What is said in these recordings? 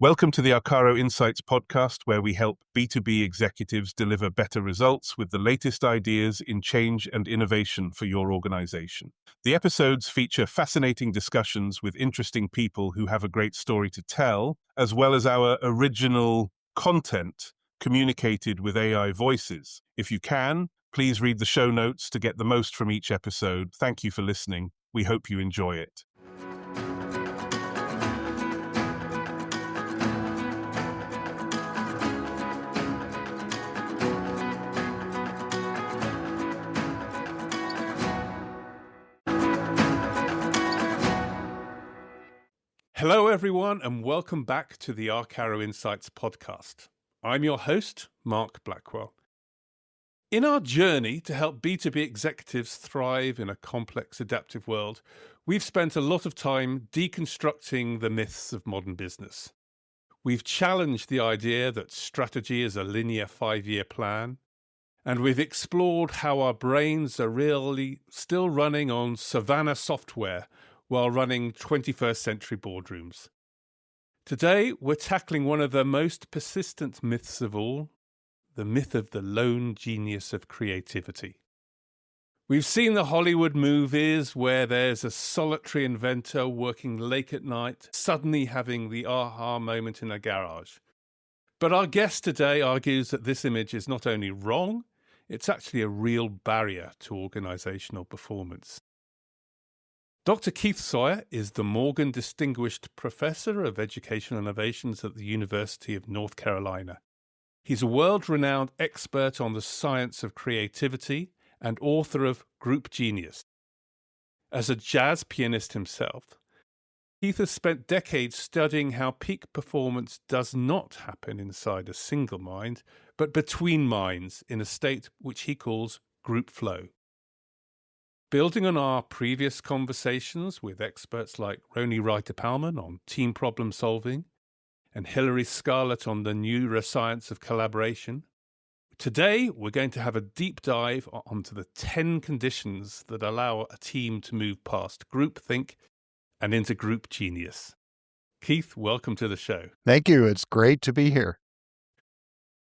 Welcome to the Arcaro Insights podcast, where we help B2B executives deliver better results with the latest ideas in change and innovation for your organization. The episodes feature fascinating discussions with interesting people who have a great story to tell, as well as our original content communicated with AI voices. If you can, please read the show notes to get the most from each episode. Thank you for listening. We hope you enjoy it. Hello, everyone, and welcome back to the Arcaro Insights podcast. I'm your host, Mark Blackwell. In our journey to help B2B executives thrive in a complex, adaptive world, we've spent a lot of time deconstructing the myths of modern business. We've challenged the idea that strategy is a linear 5-year plan, and we've explored how our brains are really still running on Savannah software while running 21st century boardrooms. Today, we're tackling one of the most persistent myths of all, the myth of the lone genius of creativity. We've seen the Hollywood movies where there's a solitary inventor working late at night, suddenly having the aha moment in a garage. But our guest today argues that this image is not only wrong, it's actually a real barrier to organizational performance. Dr. Keith Sawyer is the Morgan Distinguished Professor of Educational Innovations at the University of North Carolina. He's a world-renowned expert on the science of creativity and author of Group Genius. As a jazz pianist himself, Keith has spent decades studying how peak performance does not happen inside a single mind, but between minds in a state which he calls group flow. Building on our previous conversations with experts like Roni Reiter-Palman on team problem solving and Hilary Scarlett on the neuroscience of collaboration, today we're going to have a deep dive onto the 10 conditions that allow a team to move past groupthink and into group genius. Keith, welcome to the show. Thank you. It's great to be here.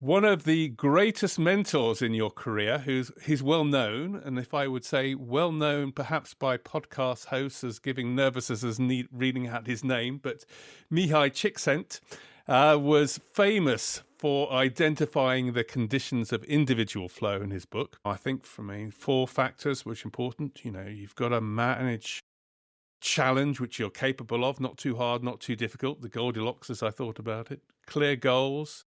One of the greatest mentors in your career, he's well known, and if I would say well known perhaps by podcast hosts as giving nervousness as reading out his name, but Mihai Csikszent was famous for identifying the conditions of individual flow in his book. I think for me, 4 factors which are important. You've got to manage challenge, which you're capable of, not too hard, not too difficult, the Goldilocks as I thought about it, clear goals,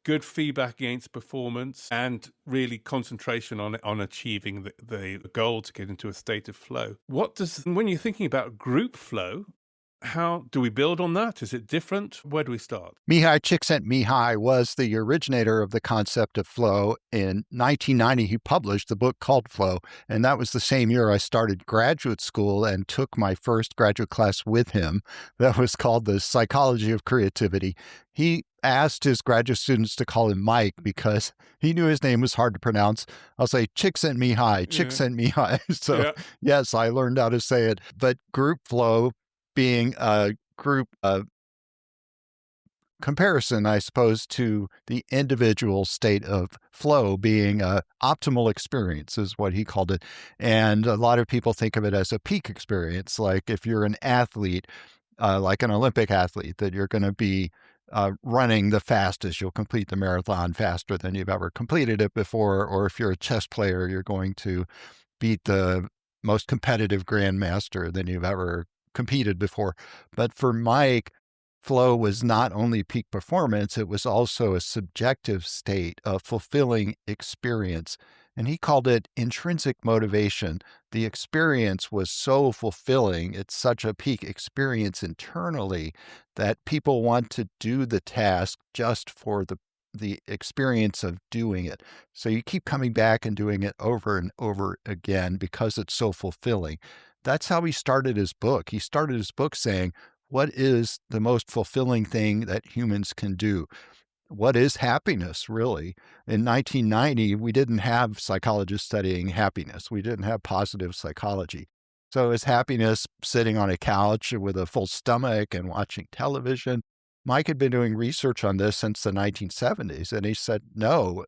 good feedback against performance, and really concentration on achieving the goal to get into a state of flow. When you're thinking about group flow, how do we build on that? Is it different? Where do we start? Mihai Csikszentmihalyi was the originator of the concept of flow. In 1990, he published the book called Flow, and that was the same year I started graduate school and took my first graduate class with him. That was called The Psychology of Creativity. He asked his graduate students to call him Mike because he knew his name was hard to pronounce. I'll say Csikszentmihalyi, Csikszentmihalyi. So yes, I learned how to say it. But group flow being a group comparison, I suppose, to the individual state of flow being an optimal experience is what he called it. And a lot of people think of it as a peak experience. Like if you're an athlete, like an Olympic athlete, that you're going to be running the fastest, you'll complete the marathon faster than you've ever completed it before. Or if you're a chess player, you're going to beat the most competitive grandmaster than you've ever competed before. But for Mike, flow was not only peak performance, it was also a subjective state of fulfilling experience. And he called it intrinsic motivation. The experience was so fulfilling, it's such a peak experience internally that people want to do the task just for the experience of doing it. So you keep coming back and doing it over and over again because it's so fulfilling. That's how he started his book. He started his book saying, what is the most fulfilling thing that humans can do? What is happiness, really? In 1990, we didn't have psychologists studying happiness. We didn't have positive psychology. So is happiness sitting on a couch with a full stomach and watching television? Mike had been doing research on this since the 1970s, and he said, no,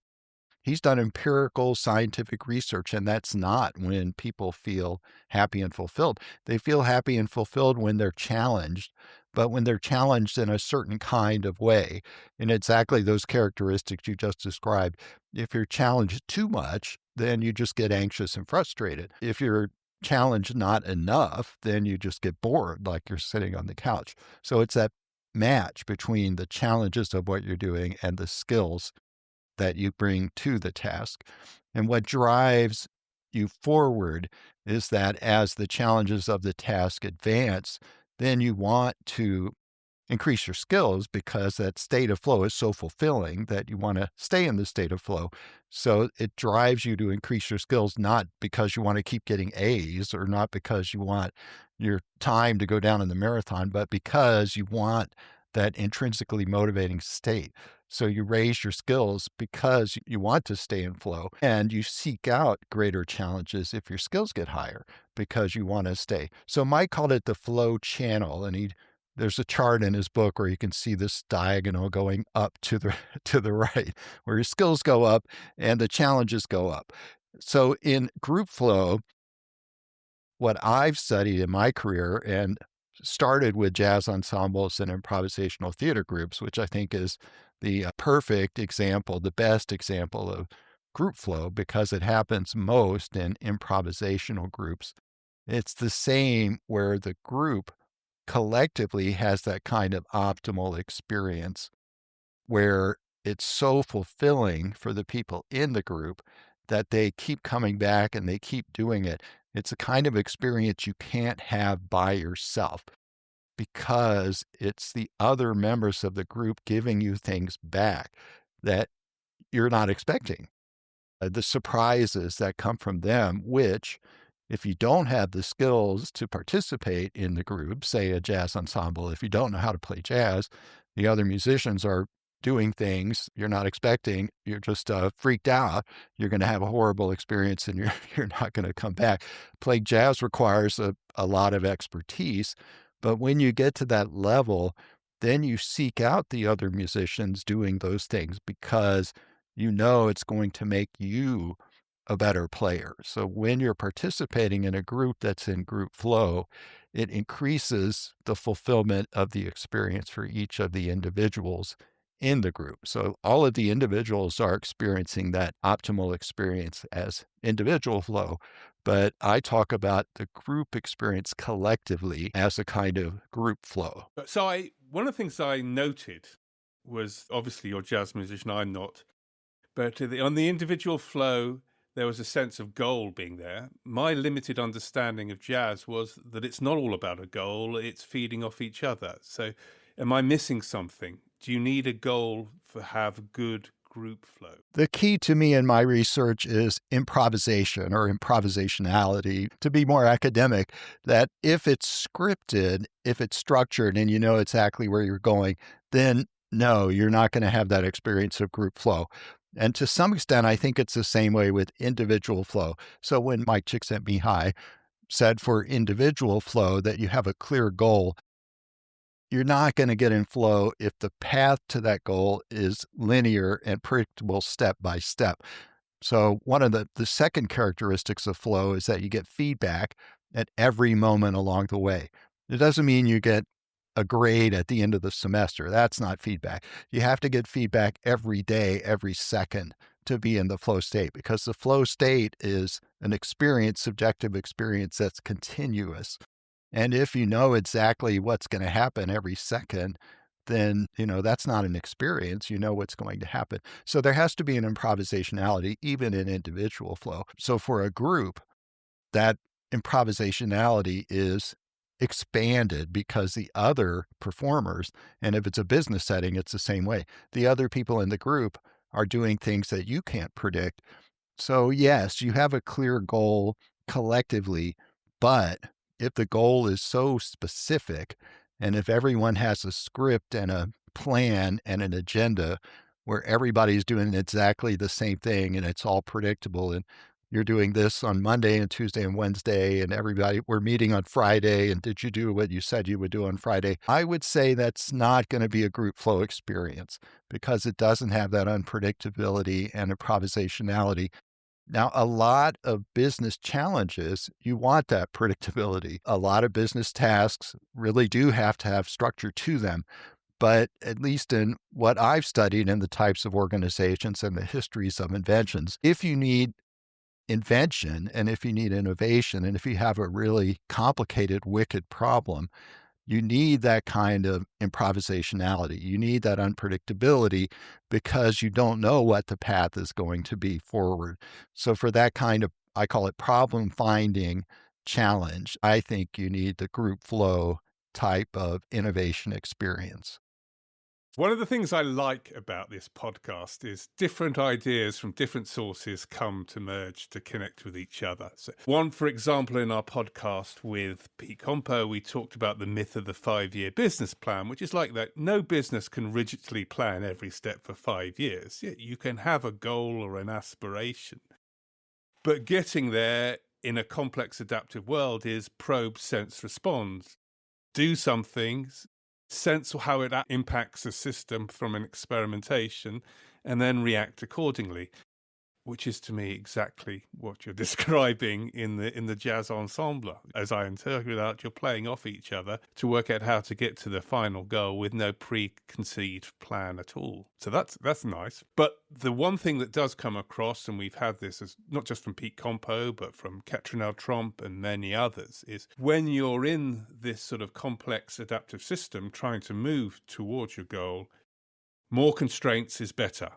he's done empirical scientific research, and that's not when people feel happy and fulfilled. They feel happy and fulfilled when they're challenged, but when they're challenged in a certain kind of way, in exactly those characteristics you just described. If you're challenged too much, then you just get anxious and frustrated. If you're challenged not enough, then you just get bored, like you're sitting on the couch. So it's that match between the challenges of what you're doing and the skills that you bring to the task. And what drives you forward is that as the challenges of the task advance, then you want to increase your skills because that state of flow is so fulfilling that you want to stay in the state of flow. So it drives you to increase your skills, not because you want to keep getting A's or not because you want your time to go down in the marathon, but because you want that intrinsically motivating state. So you raise your skills because you want to stay in flow, and you seek out greater challenges if your skills get higher because you want to stay. So Mike called it the flow channel, and there's a chart in his book where you can see this diagonal going up to the to the right, where your skills go up and the challenges go up. So in group flow, what I've studied in my career and started with jazz ensembles and improvisational theater groups, which I think is the perfect example, the best example of group flow because it happens most in improvisational groups. It's the same where the group collectively has that kind of optimal experience where it's so fulfilling for the people in the group that they keep coming back and they keep doing it. It's a kind of experience you can't have by yourself because it's the other members of the group giving you things back that you're not expecting. The surprises that come from them, which, if you don't have the skills to participate in the group, say a jazz ensemble, if you don't know how to play jazz, the other musicians are doing things you're not expecting. You're just freaked out. You're going to have a horrible experience and you're not going to come back. Playing jazz requires a lot of expertise. But when you get to that level, then you seek out the other musicians doing those things because you know it's going to make you a better player. So when you're participating in a group that's in group flow, it increases the fulfillment of the experience for each of the individuals in the group. So all of the individuals are experiencing that optimal experience as individual flow, but I talk about the group experience collectively as a kind of group flow. So one of the things I noted was, obviously you're a jazz musician, I'm not, but on the individual flow, there was a sense of goal being there. My limited understanding of jazz was that it's not all about a goal, it's feeding off each other. So am I missing something? Do you need a goal to have good group flow? The key to me in my research is improvisation or improvisationality, to be more academic, that if it's scripted, if it's structured and you know exactly where you're going, then no, you're not going to have that experience of group flow. And to some extent, I think it's the same way with individual flow. So when Mike Csikszentmihalyi said for individual flow that you have a clear goal, you're not going to get in flow if the path to that goal is linear and predictable step by step. So one of the second characteristics of flow is that you get feedback at every moment along the way. It doesn't mean you get a grade at the end of the semester. That's not feedback. You have to get feedback every day, every second to be in the flow state because the flow state is an experience, subjective experience that's continuous. And if you know exactly what's going to happen every second, then, that's not an experience. You know what's going to happen. So there has to be an improvisationality, even in individual flow. So for a group, that improvisationality is expanded because the other performers, and if it's a business setting, it's the same way. The other people in the group are doing things that you can't predict. So yes, you have a clear goal collectively, but if the goal is so specific, and if everyone has a script and a plan and an agenda where everybody's doing exactly the same thing and it's all predictable and you're doing this on Monday and Tuesday and Wednesday, and we're meeting on Friday, and did you do what you said you would do on Friday? I would say that's not going to be a group flow experience because it doesn't have that unpredictability and improvisationality. Now, a lot of business challenges, you want that predictability. A lot of business tasks really do have to have structure to them. But at least in what I've studied in the types of organizations and the histories of inventions, if you need invention and if you need innovation and if you have a really complicated, wicked problem, you need that kind of improvisationality. You need that unpredictability because you don't know what the path is going to be forward. So for that kind of, I call it problem finding challenge, I think you need the group flow type of innovation experience. One of the things I like about this podcast is different ideas from different sources come to merge to connect with each other. So one, for example, in our podcast with Pete Compo, we talked about the myth of the 5-year business plan, which is like that no business can rigidly plan every step for 5 years. Yeah, you can have a goal or an aspiration, but getting there in a complex adaptive world is probe, sense, respond. Do something, sense how it impacts a system from an experimentation, and then react accordingly, which is to me exactly what you're describing in the jazz ensemble. As I interpret out, you're playing off each other to work out how to get to the final goal with no preconceived plan at all. So that's nice. But the one thing that does come across, and we've had this as not just from Pete Compo, but from Ketrinel Tromp and many others, is when you're in this sort of complex adaptive system trying to move towards your goal, more constraints is better.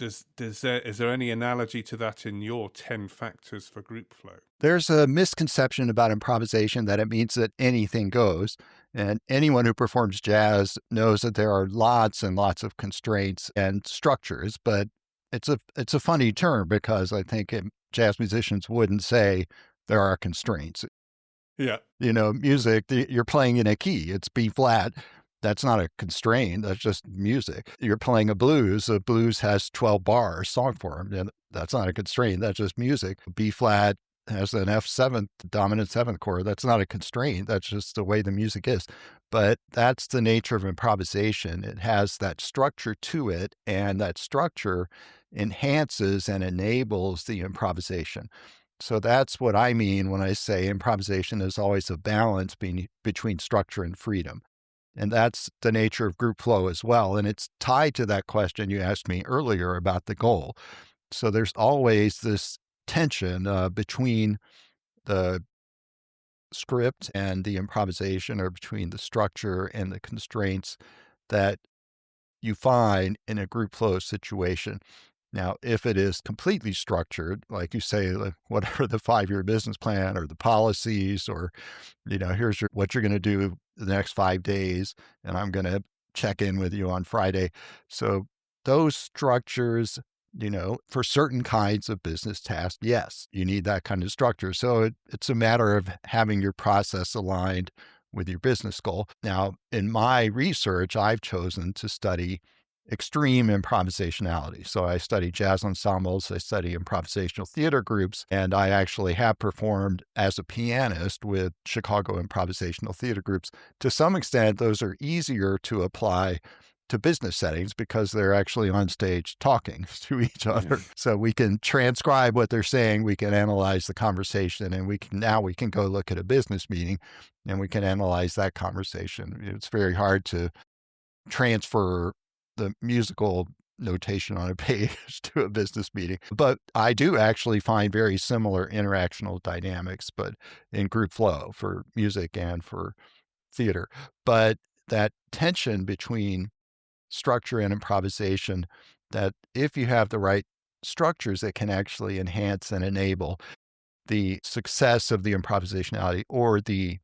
Is there any analogy to that in your 10 factors for group flow? There's a misconception about improvisation that it means that anything goes. And anyone who performs jazz knows that there are lots and lots of constraints and structures, but it's a funny term because I think jazz musicians wouldn't say there are constraints. Yeah. Music, you're playing in a key, it's B flat. That's not a constraint. That's just music. You're playing a blues. A blues has 12 bars, song form. And that's not a constraint. That's just music. B flat has an F7, dominant seventh chord. That's not a constraint. That's just the way the music is. But that's the nature of improvisation. It has that structure to it, and that structure enhances and enables the improvisation. So that's what I mean when I say improvisation is always a balance between structure and freedom. And that's the nature of group flow as well. And it's tied to that question you asked me earlier about the goal. So there's always this tension between the script and the improvisation, or between the structure and the constraints that you find in a group flow situation. Now, if it is completely structured, like you say, whatever the 5-year business plan or the policies, or, here's what you're going to do the next 5 days, and I'm going to check in with you on Friday. So those structures, for certain kinds of business tasks, yes, you need that kind of structure. So it's a matter of having your process aligned with your business goal. Now, in my research, I've chosen to study extreme improvisationality. So I study jazz ensembles, I study improvisational theater groups, and I actually have performed as a pianist with Chicago improvisational theater groups. To some extent, those are easier to apply to business settings because they're actually on stage talking to each other. So we can transcribe what they're saying, we can analyze the conversation, and we can go look at a business meeting and we can analyze that conversation. It's very hard to transfer the musical notation on a page to a business meeting. But I do actually find very similar interactional dynamics, but in group flow for music and for theater. But that tension between structure and improvisation, that if you have the right structures, it can actually enhance and enable the success of the improvisationality or the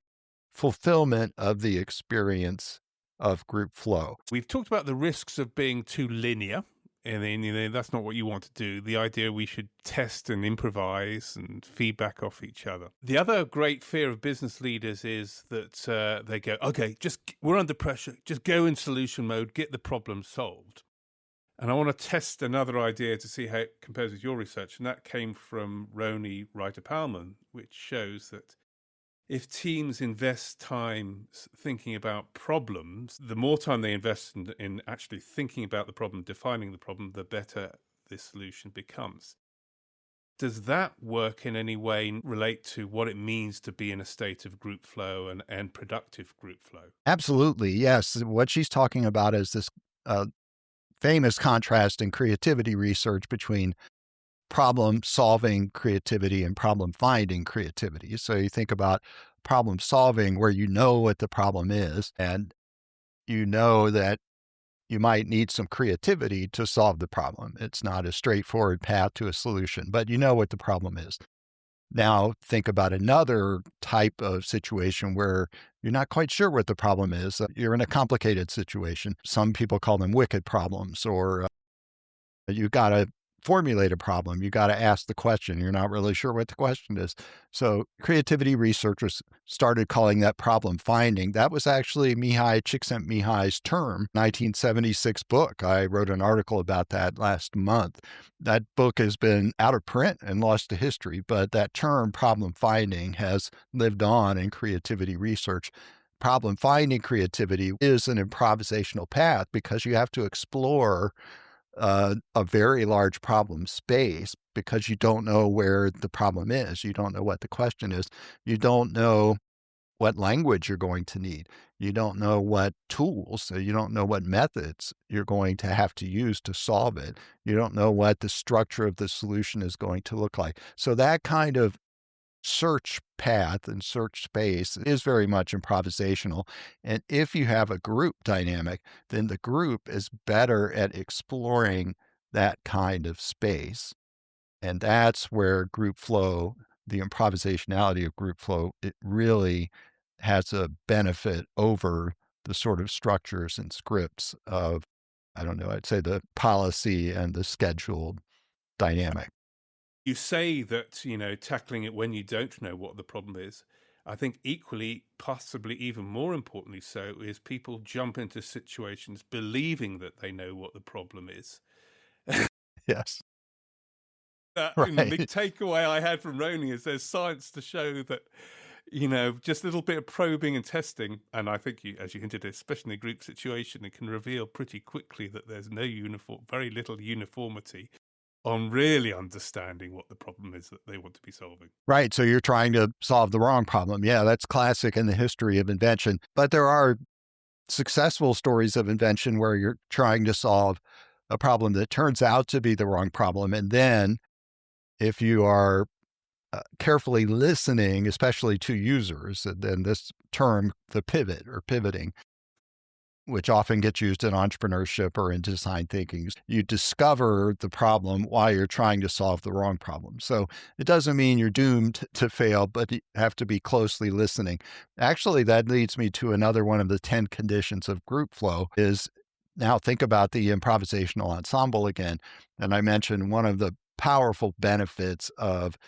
fulfillment of the experience of group flow. We've talked about the risks of being too linear, and then, that's not what you want to do. The idea we should test and improvise and feedback off each other. The other great fear of business leaders is that they go, okay, we're under pressure, just go in solution mode, get the problem solved. And I want to test another idea to see how it compares with your research. And that came from Roni Reiter-Palman, which shows that if teams invest time thinking about problems, the more time they invest in actually thinking about the problem, defining the problem, the better the solution becomes. Does that work in any way relate to what it means to be in a state of group flow and productive group flow? Absolutely, yes. What she's talking about is this famous contrast in creativity research between problem solving creativity and problem finding creativity. So you think about problem solving where you know what the problem is and you know that you might need some creativity to solve the problem. It's not a straightforward path to a solution, but you know what the problem is. Now, think about another type of situation where you're not quite sure what the problem is. You're in a complicated situation. Some people call them wicked problems, or you got to formulate a problem. You got to ask the question. You're not really sure what the question is. So creativity researchers started calling that problem finding. That was actually Mihai Csikszentmihalyi's term, 1976 book. I wrote an article about that last month. That book has been out of print and lost to history, but that term problem finding has lived on in creativity research. Problem finding creativity is an improvisational path because you have to explore a very large problem space because you don't know where the problem is. You don't know what the question is. You don't know what language you're going to need. You don't know what tools, so you don't know what methods you're going to have to use to solve it. You don't know what the structure of the solution is going to look like. So that kind of search path and search space is very much improvisational. And if you have a group dynamic, then the group is better at exploring that kind of space. And that's where group flow, the improvisationality of group flow, it really has a benefit over the sort of structures and scripts of, I don't know, I'd say the policy and the scheduled dynamic. You say that, tackling it when you don't know what the problem is. I think equally, possibly even more importantly so, is people jump into situations believing that they know what the problem is. Yes. The big Right. takeaway I had from Roni is there's science to show that, just a little bit of probing and testing, and I think as you hinted, especially in a group situation, it can reveal pretty quickly that there's very little uniformity on really understanding what the problem is that they want to be solving. Right. So you're trying to solve the wrong problem. Yeah, that's classic in the history of invention. But there are successful stories of invention where you're trying to solve a problem that turns out to be the wrong problem. And then if you are carefully listening, especially to users, then this term, the pivot or pivoting, which often gets used in entrepreneurship or in design thinking. You discover the problem while you're trying to solve the wrong problem. So it doesn't mean you're doomed to fail, but you have to be closely listening. Actually, that leads me to another one of the 10 conditions of group flow is now think about the improvisational ensemble again. And I mentioned one of the powerful benefits of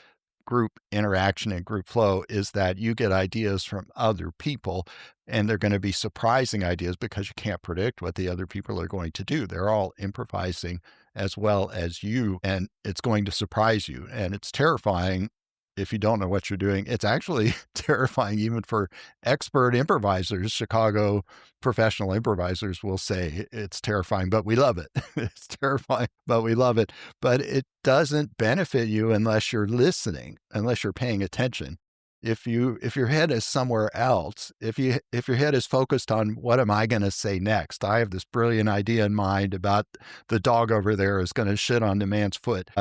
group interaction and group flow is that you get ideas from other people and they're going to be surprising ideas because you can't predict what the other people are going to do. They're all improvising as well as you, and it's going to surprise you. And it's terrifying if you don't know what you're doing. It's actually terrifying even for expert improvisers. Chicago professional improvisers will say it's terrifying, but we love it. It's terrifying, but we love it. But it doesn't benefit you unless you're listening, unless you're paying attention. If your head is somewhere else, if your head is focused on what am I going to say next? I have this brilliant idea in mind about the dog over there is going to shit on the man's foot.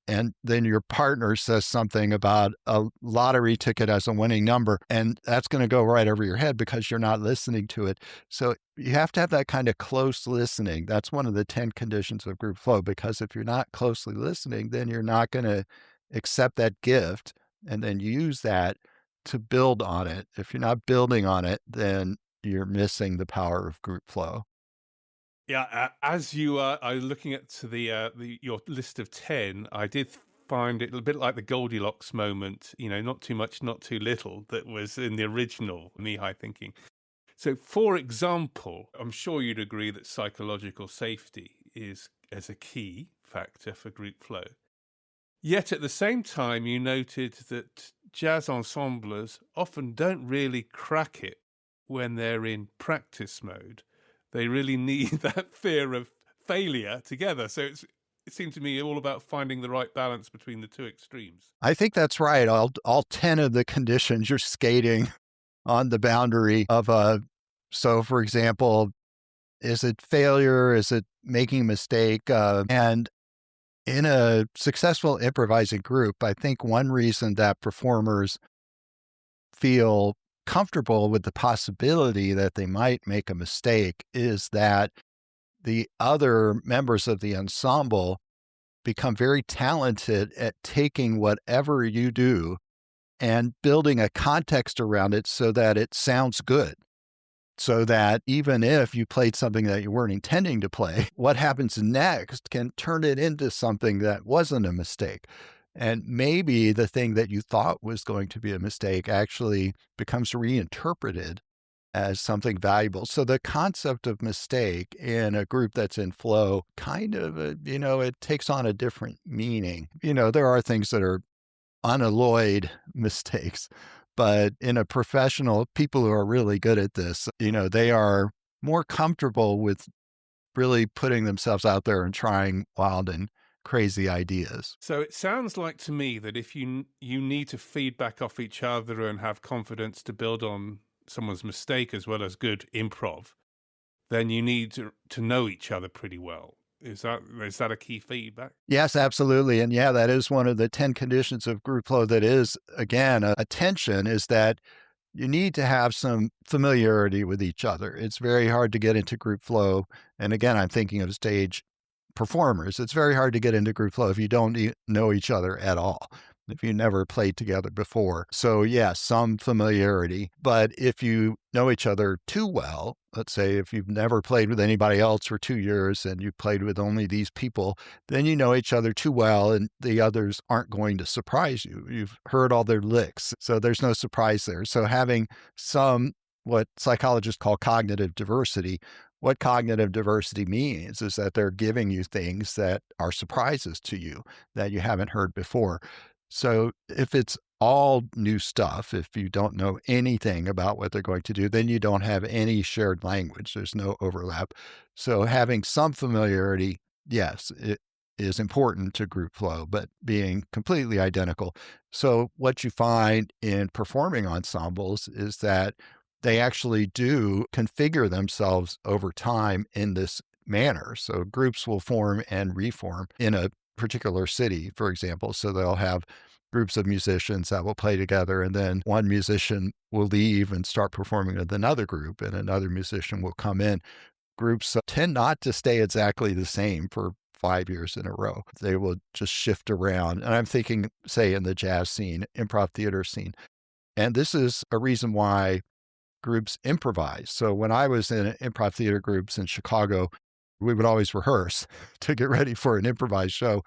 And then your partner says something about a lottery ticket as a winning number, and that's going to go right over your head because you're not listening to it. So you have to have that kind of close listening. That's one of the 10 conditions of group flow, because if you're not closely listening, then you're not going to accept that gift and then use that to build on it. If you're not building on it, then you're missing the power of group flow. Yeah, as you are looking at your list of 10, I did find it a bit like the Goldilocks moment, not too much, not too little, that was in the original Mihai thinking. So, for example, I'm sure you'd agree that psychological safety is as a key factor for group flow. Yet at the same time, you noted that jazz ensemblers often don't really crack it when they're in practice mode. They really need that fear of failure together. So it seemed to me all about finding the right balance between the two extremes. I think that's right. All 10 of the conditions, you're skating on the boundary of so for example, is it failure? Is it making a mistake? And in a successful improvising group, I think one reason that performers feel comfortable with the possibility that they might make a mistake is that the other members of the ensemble become very talented at taking whatever you do and building a context around it so that it sounds good. So that even if you played something that you weren't intending to play, what happens next can turn it into something that wasn't a mistake. And maybe the thing that you thought was going to be a mistake actually becomes reinterpreted as something valuable. So the concept of mistake in a group that's in flow kind of, it takes on a different meaning. There are things that are unalloyed mistakes. But in a professional, people who are really good at this, they are more comfortable with really putting themselves out there and trying wild and crazy ideas. So it sounds like to me that if you need to feed back off each other and have confidence to build on someone's mistake as well as good improv, then you need to know each other pretty well. Is that a key feedback? Yes, absolutely. And yeah, that is one of the 10 conditions of group flow that is, again, a tension is that you need to have some familiarity with each other. It's very hard to get into group flow. And again, I'm thinking of stage performers. It's very hard to get into group flow if you don't know each other at all, if you never played together before. So yeah, some familiarity. But if you know each other too well, let's say if you've never played with anybody else for 2 years and you played with only these people, then you know each other too well and the others aren't going to surprise you. You've heard all their licks, so there's no surprise there. So having some, what psychologists call cognitive diversity, what cognitive diversity means is that they're giving you things that are surprises to you that you haven't heard before. So if it's all new stuff, if you don't know anything about what they're going to do, then you don't have any shared language. There's no overlap. So having some familiarity, yes, it is important to group flow, but being completely identical. So what you find in performing ensembles is that they actually do configure themselves over time in this manner. So groups will form and reform in a particular city, for example. So they'll have groups of musicians that will play together, and then one musician will leave and start performing with another group, and another musician will come in. Groups tend not to stay exactly the same for 5 years in a row. They will just shift around. And I'm thinking, say, in the jazz scene, improv theater scene. And this is a reason why groups improvise. So when I was in improv theater groups in Chicago, we would always rehearse to get ready for an improvised show.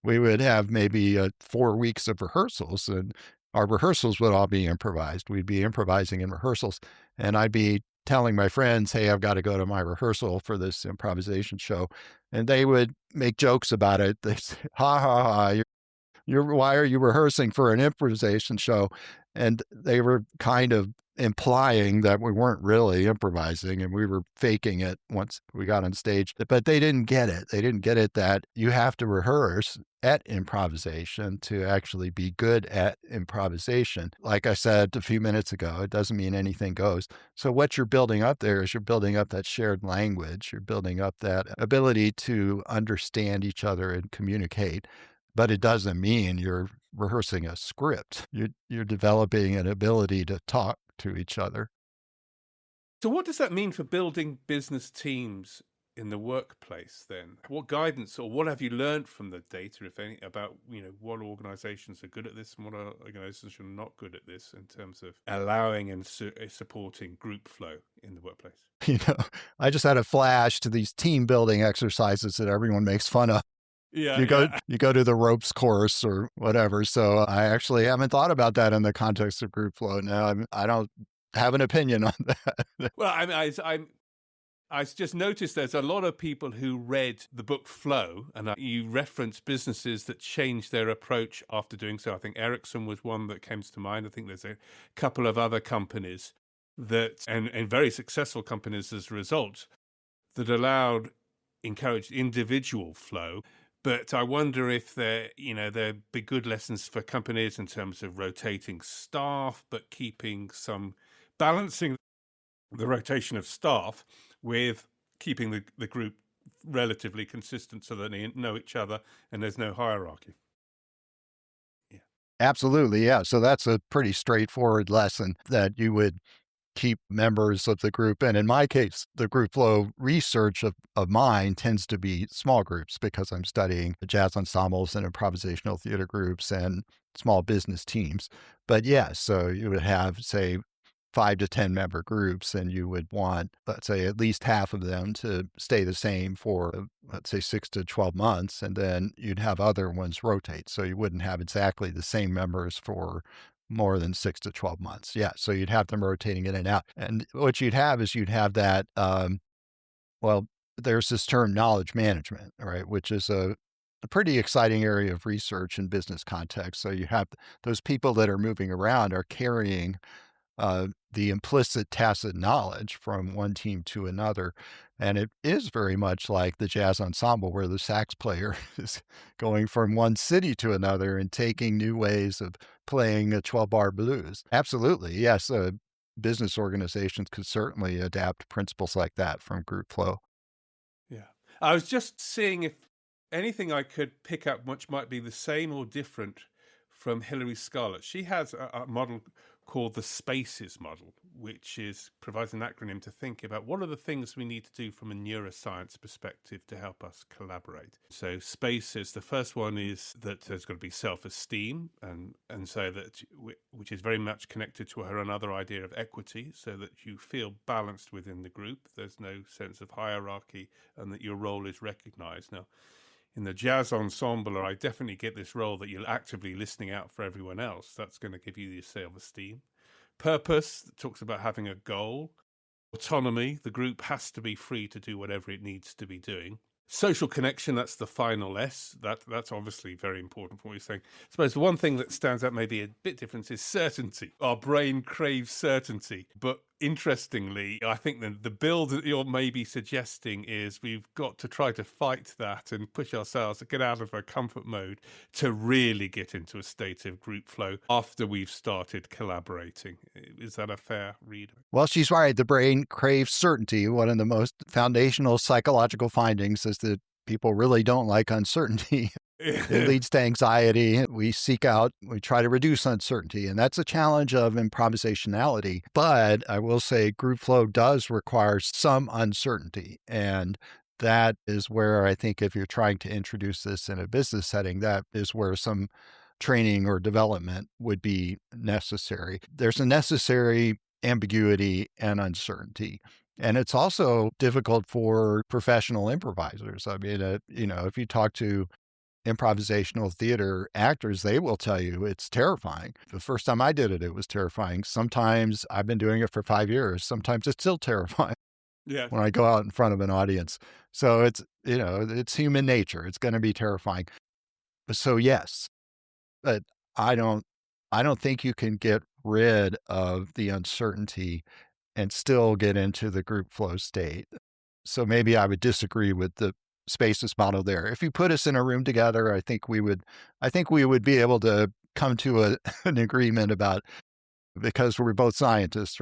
We would have maybe 4 weeks of rehearsals, and our rehearsals would all be improvised. We'd be improvising in rehearsals, and I'd be telling my friends, hey, I've got to go to my rehearsal for this improvisation show. And they would make jokes about it. They say, ha, ha, ha, why are you rehearsing for an improvisation show? And they were kind of implying that we weren't really improvising and we were faking it once we got on stage. But they didn't get it. They didn't get it that you have to rehearse at improvisation to actually be good at improvisation. Like I said a few minutes ago, it doesn't mean anything goes. So what you're building up there is you're building up that shared language. You're building up that ability to understand each other and communicate. But it doesn't mean you're rehearsing a script. You're developing an ability to talk to each other. So what does that mean for building business teams in the workplace then? What guidance or what have you learned from the data, if any, about, what organizations are good at this and what organizations are not good at this in terms of allowing and supporting group flow in the workplace? I just had a flash to these team building exercises that everyone makes fun of. Yeah, you go to the ropes course or whatever. So I actually haven't thought about that in the context of group flow. No, I don't have an opinion on that. Well, I'm I just noticed there's a lot of people who read the book Flow, and you reference businesses that changed their approach after doing so. I think Ericsson was one that comes to mind. I think there's a couple of other companies that, and very successful companies as a result, that encouraged individual flow. But I wonder if there'd be good lessons for companies in terms of rotating staff, but balancing the rotation of staff with keeping the group relatively consistent so that they know each other and there's no hierarchy. Yeah. Absolutely. Yeah. So that's a pretty straightforward lesson that you would keep members of the group. And in my case, the group flow research of mine tends to be small groups because I'm studying jazz ensembles and improvisational theater groups and small business teams. But yeah, so you would have, say, 5 to 10 member groups, and you would want, let's say, at least half of them to stay the same for, let's say, 6 to 12 months, and then you'd have other ones rotate. So you wouldn't have exactly the same members for more than 6 to 12 months. Yeah, so you'd have them rotating in and out. And what you'd have is you'd have that, well, there's this term knowledge management, right, which is a pretty exciting area of research in business context. So you have those people that are moving around are carrying the implicit tacit knowledge from one team to another. And it is very much like the jazz ensemble where the sax player is going from one city to another and taking new ways of playing a 12-bar blues. Absolutely. Yes. Business organizations could certainly adapt principles like that from group flow. Yeah. I was just seeing if anything I could pick up which might be the same or different from Hilary Scarlett. She has a model called the SPACES model, which provides an acronym to think about what are the things we need to do from a neuroscience perspective to help us collaborate. So SPACES, the first one is that there's got to be self-esteem, and so that, which is very much connected to her another idea of equity, so that you feel balanced within the group. There's no sense of hierarchy, and that your role is recognized. Now, in the jazz ensemble, I definitely get this role that you're actively listening out for everyone else. That's going to give you your self-esteem. Purpose talks about having a goal. Autonomy, the group has to be free to do whatever it needs to be doing. Social connection, that's the final S. That's obviously very important for what you're saying. I suppose the one thing that stands out maybe a bit different is certainty. Our brain craves certainty. But interestingly, I think the build that you're maybe suggesting is we've got to try to fight that and push ourselves to get out of our comfort mode to really get into a state of group flow after we've started collaborating. Is that a fair read? Well, she's right. The brain craves certainty. One of the most foundational psychological findings is that people really don't like uncertainty. It leads to anxiety. We try to reduce uncertainty. And that's a challenge of improvisationality. But I will say group flow does require some uncertainty. And that is where I think if you're trying to introduce this in a business setting, that is where some training or development would be necessary. There's a necessary ambiguity and uncertainty. And it's also difficult for professional improvisers. I mean, if you talk to improvisational theater actors, they will tell you it's terrifying. The first time I did it, it was terrifying. Sometimes I've been doing it for 5 years. Sometimes it's still terrifying when I go out in front of an audience. So it's human nature. It's going to be terrifying. So yes, but I don't think you can get rid of the uncertainty and still get into the group flow state. So maybe I would disagree with the SPACES model there. If you put us in a room together, I think we would be able to come to an agreement about, because we're both scientists.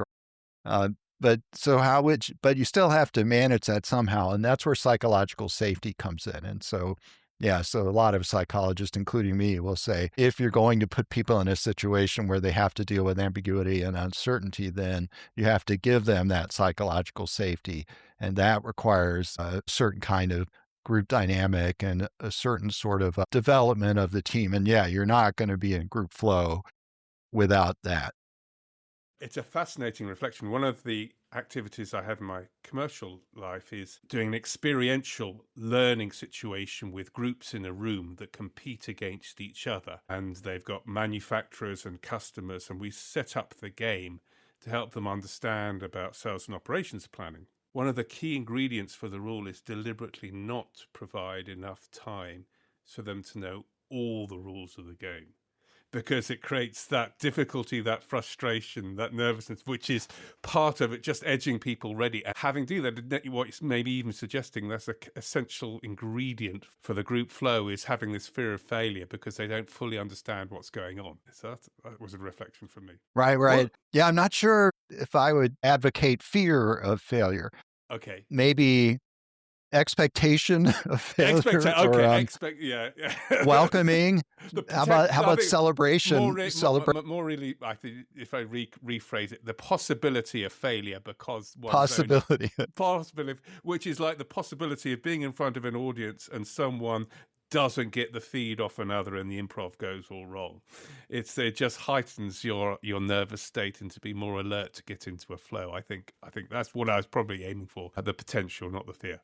But you still have to manage that somehow. And that's where psychological safety comes in. And so a lot of psychologists, including me, will say, if you're going to put people in a situation where they have to deal with ambiguity and uncertainty, then you have to give them that psychological safety. And that requires a certain kind of group dynamic and a certain sort of development of the team. And you're not going to be in group flow without that. It's a fascinating reflection. One of the activities I have in my commercial life is doing an experiential learning situation with groups in a room that compete against each other. And they've got manufacturers and customers, and we set up the game to help them understand about sales and operations planning. one of the key ingredients for the rule is deliberately not provide enough time for them to know all the rules of the game, because it creates that difficulty, that frustration, that nervousness, which is part of it, just edging people ready. And having do that, what it's maybe even suggesting that's an essential ingredient for the group flow is having this fear of failure because they don't fully understand what's going on. So that was a reflection from me. Right. Well, Yeah, I'm not sure if I would advocate fear of failure. okay. Maybe expectation of failure or Yeah. welcoming. How about celebration? More really, I think if I rephrase it, the possibility of failure because Possibility, which is like the possibility of being in front of an audience and someone doesn't get the feed off another and the improv goes all wrong. It just heightens your nervous state and to be more alert to get into a flow. I think that's what I was probably aiming for, the potential, not the fear.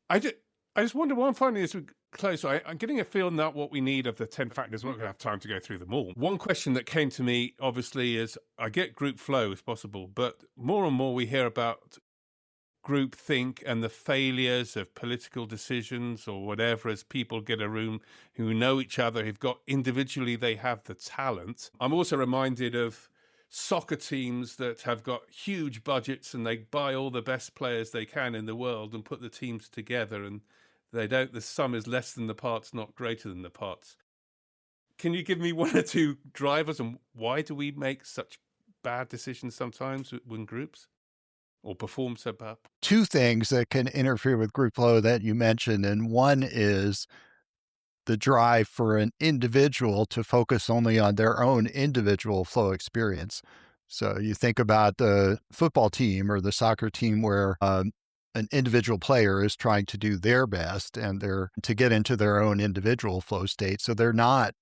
I just wonder, one finally as we close, I'm getting a feel now what we need of the 10 factors. We're not going to have time to go through them all. One question that came to me, obviously, is I get group flow as possible, but more and more we hear about groupthink and the failures of political decisions or whatever as people get a room who know each other, who've got individually, they have the talent. I'm also reminded of soccer teams that have got huge budgets and they buy all the best players they can in the world and put the teams together, and the sum is less than the parts, not greater than the parts. Can you give me one or two drivers and why do we make such bad decisions sometimes when groups or perform so bad? Two things that can interfere with group flow that you mentioned, and one is the drive for an individual to focus only on their own individual flow experience. So you think about the football team or the soccer team where an individual player is trying to do their best and they're to get into their own individual flow state. So they're not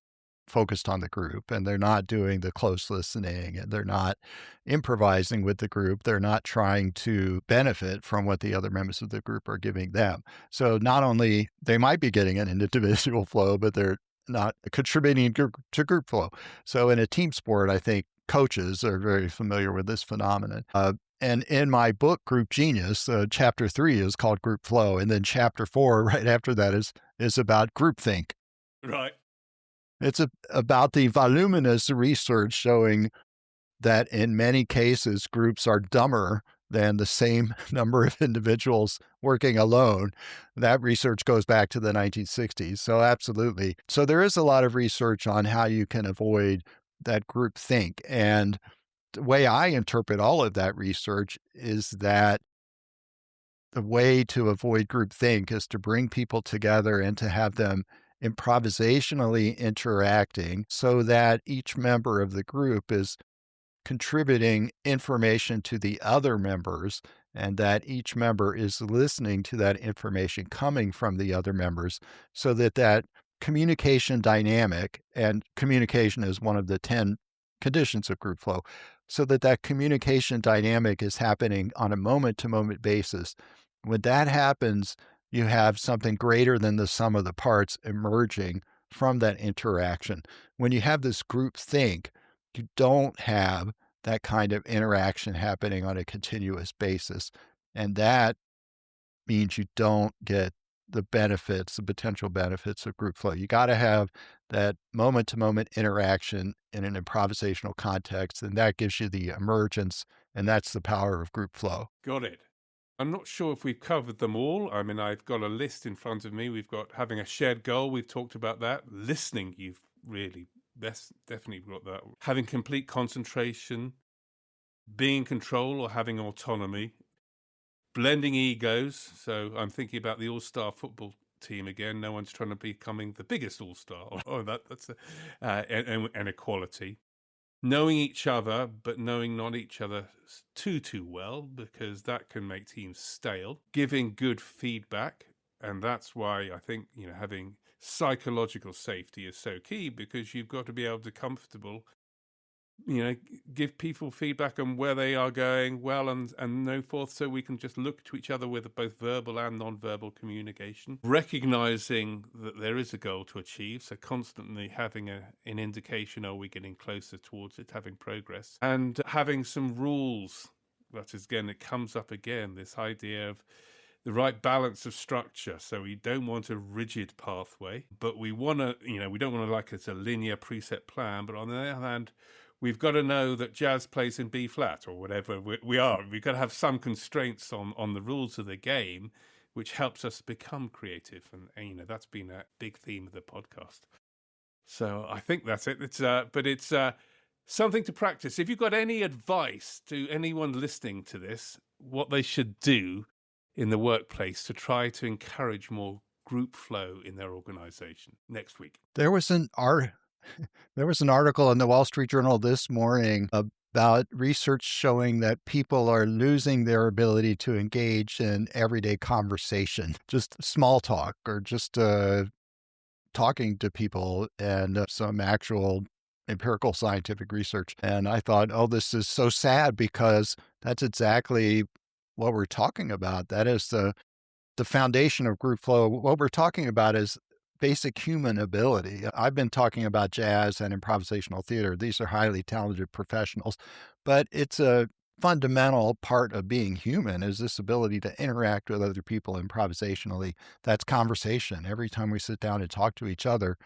focused on the group and they're not doing the close listening and they're not improvising with the group. They're not trying to benefit from what the other members of the group are giving them. So not only they might be getting an individual flow, but they're not contributing to group flow. So in a team sport, I think coaches are very familiar with this phenomenon. And in my book, Group Genius, chapter 3 is called Group Flow. And then chapter 4, right after that, is about groupthink. Right. It's about the voluminous research showing that in many cases, groups are dumber than the same number of individuals working alone. That research goes back to the 1960s. So absolutely. So there is a lot of research on how you can avoid that group think. And the way I interpret all of that research is that the way to avoid groupthink is to bring people together and to have them improvisationally interacting so that each member of the group is contributing information to the other members and that each member is listening to that information coming from the other members so that that communication dynamic, and communication is one of the 10 conditions of group flow, so that that communication dynamic is happening on a moment-to-moment basis. When that happens, you have something greater than the sum of the parts emerging from that interaction. When you have this group think, you don't have that kind of interaction happening on a continuous basis. And that means you don't get the benefits, the potential benefits of group flow. You got to have that moment-to-moment interaction in an improvisational context, and that gives you the emergence, and that's the power of group flow. Got it. I'm not sure if we've covered them all. I mean, I've got a list in front of me. We've got having a shared goal. We've talked about that. Listening, you've really definitely got that. Having complete concentration, being in control or having autonomy, blending egos. So I'm thinking about the all-star football team again. No one's trying to becoming the biggest all-star. And equality. Knowing each other, but knowing not each other too well, because that can make teams stale. Giving good feedback, and that's why I think having psychological safety is so key, because you've got to be able to comfortable, give people feedback on where they are going well and no forth, so we can just look to each other with both verbal and non-verbal communication. Recognizing that there is a goal to achieve, so constantly having an indication, are we getting closer towards it, having progress, and having some rules That is, again, it comes up again, this idea of the right balance of structure. So we don't want a rigid pathway, but we want to, we don't want to like it's a linear preset plan. But on the other hand, we've got to know that jazz plays in B flat or whatever we are. We've got to have some constraints on the rules of the game, which helps us become creative. And that's been a big theme of the podcast. So I think that's it. It's something to practice. If you've got any advice to anyone listening to this, what they should do in the workplace to try to encourage more group flow in their organization next week. There was an article in the Wall Street Journal this morning about research showing that people are losing their ability to engage in everyday conversation, just small talk or just talking to people, and some actual empirical scientific research. And I thought, oh, this is so sad, because that's exactly what we're talking about. That is the foundation of group flow. What we're talking about is basic human ability. I've been talking about jazz and improvisational theater. These are highly talented professionals, but it's a fundamental part of being human, is this ability to interact with other people improvisationally. That's conversation. Every time we sit down and talk to each other,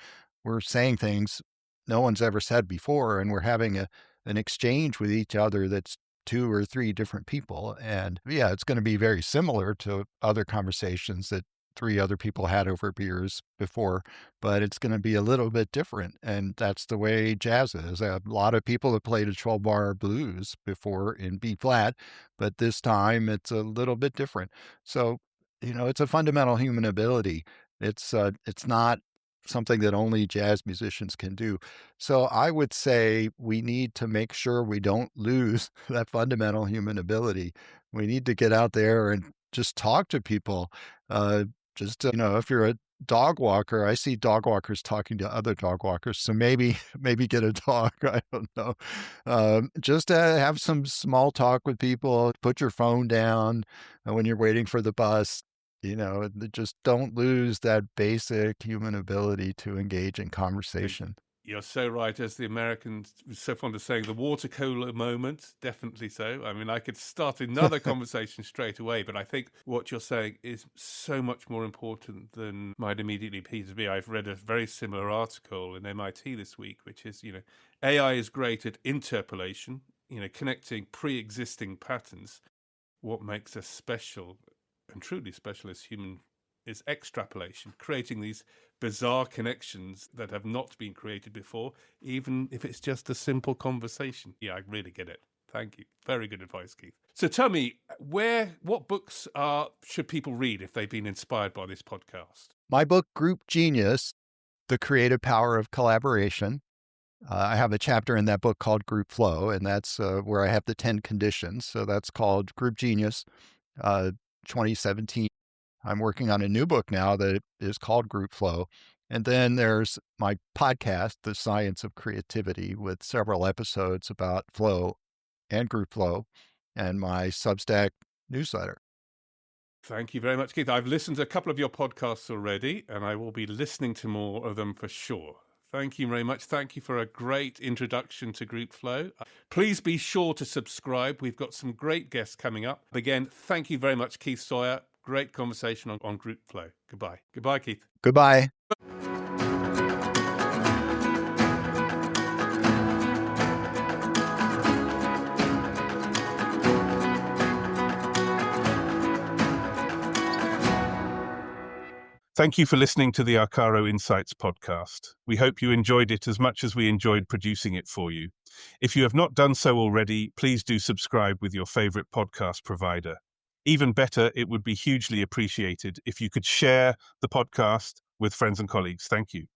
we're saying things no one's ever said before, and we're having an exchange with each other that's 2 or 3 different people. And yeah, it's going to be very similar to other conversations that 3 other people had over beers before, but it's going to be a little bit different. And that's the way jazz is. A lot of people have played a 12-bar blues before in B flat, but this time it's a little bit different. So, it's a fundamental human ability. It's not something that only jazz musicians can do. So I would say we need to make sure we don't lose that fundamental human ability. We need to get out there and just talk to people. If you're a dog walker, I see dog walkers talking to other dog walkers. So maybe get a dog. I don't know. Just have some small talk with people. Put your phone down when you're waiting for the bus. Just don't lose that basic human ability to engage in conversation. You're so right. As the Americans were so fond of saying, the water cooler moment, definitely so. I mean, I could start another conversation straight away, but I think what you're saying is so much more important than might immediately appear to be. I've read a very similar article in MIT this week, which is, AI is great at interpolation, connecting pre-existing patterns. What makes us special and truly special as human is extrapolation, creating these bizarre connections that have not been created before, even if it's just a simple conversation. Yeah, I really get it. Thank you. Very good advice, Keith. So tell me, what books should people read if they've been inspired by this podcast? My book, Group Genius, The Creative Power of Collaboration. I have a chapter in that book called Group Flow, and that's where I have the 10 conditions. So that's called Group Genius, 2017. I'm working on a new book now that is called Group Flow. And then there's my podcast, The Science of Creativity, with several episodes about flow and group flow, and my Substack newsletter. Thank you very much, Keith. I've listened to a couple of your podcasts already, and I will be listening to more of them for sure. Thank you very much. Thank you for a great introduction to Group Flow. Please be sure to subscribe. We've got some great guests coming up. Again, thank you very much, Keith Sawyer. Great conversation on Group Flow. Goodbye. Goodbye, Keith. Goodbye. Thank you for listening to the Arcaro Insights podcast. We hope you enjoyed it as much as we enjoyed producing it for you. If you have not done so already, please do subscribe with your favorite podcast provider. Even better, it would be hugely appreciated if you could share the podcast with friends and colleagues. Thank you.